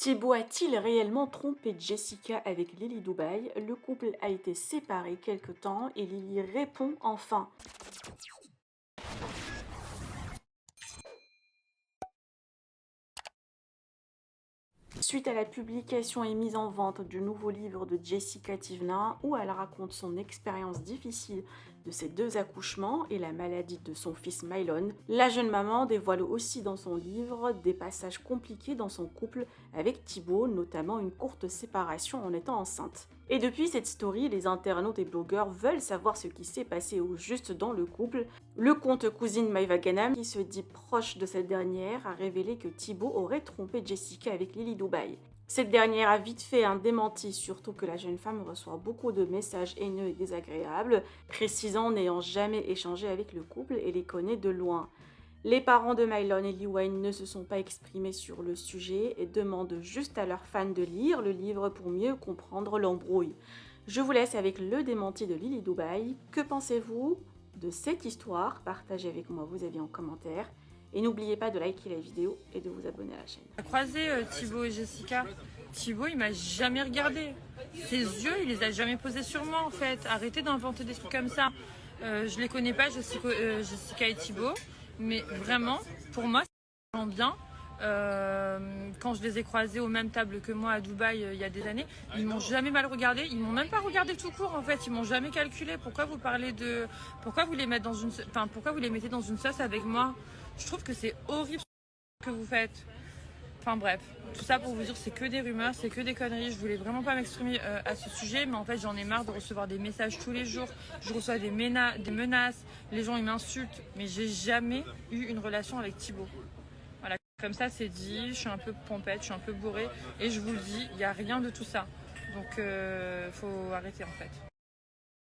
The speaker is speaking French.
Thibaut a-t-il réellement trompé Jessica avec Lily Dubaï? Le couple a été séparé quelque temps et Lily répond enfin. Suite à la publication et mise en vente du nouveau livre de Jessica Tivna, où elle raconte son expérience difficile de ses deux accouchements et la maladie de son fils Mylon, la jeune maman dévoile aussi dans son livre des passages compliqués dans son couple avec Thibaut, notamment une courte séparation en étant enceinte. Et depuis cette story, les internautes et blogueurs veulent savoir ce qui s'est passé au juste dans le couple. Le compte cousine Maïva Ganam, qui se dit proche de cette dernière, a révélé que Thibaut aurait trompé Jessica avec Lily Dubaï. Cette dernière a vite fait un démenti, surtout que la jeune femme reçoit beaucoup de messages haineux et désagréables, précisant n'ayant jamais échangé avec le couple et les connaît de loin. Les parents de Mylon et Liwayne ne se sont pas exprimés sur le sujet et demandent juste à leurs fans de lire le livre pour mieux comprendre l'embrouille. Je vous laisse avec le démenti de Lily Dubaï. Que pensez-vous de cette histoire? Partagez avec moi vos avis en commentaire. Et n'oubliez pas de liker la vidéo et de vous abonner à la chaîne. J'ai croisé Thibaut et Jessica. Thibaut, il m'a jamais regardé. Ses yeux, il les a jamais posés sur moi en fait. Arrêtez d'inventer des trucs comme ça. Je les connais pas, Jessica et Thibaut. Mais vraiment, pour moi, c'est vraiment bien. Quand je les ai croisés aux mêmes tables que moi à Dubaï il y a des années, ils m'ont jamais mal regardé, ils m'ont même pas regardé tout court en fait, ils m'ont jamais calculé. Pourquoi vous parlez de, pourquoi vous les mettez dans une, pourquoi vous les mettez dans une sauce avec moi? Je trouve que c'est horrible ce que vous faites. Enfin bref, tout ça pour vous dire c'est que des rumeurs, c'est que des conneries. Je voulais vraiment pas m'exprimer à ce sujet, mais en fait j'en ai marre de recevoir des messages tous les jours. Je reçois des menaces, les gens ils m'insultent, mais j'ai jamais eu une relation avec Thibaut. Voilà, comme ça c'est dit, je suis un peu pompette, je suis un peu bourrée, et je vous le dis, il n'y a rien de tout ça. Donc faut arrêter en fait.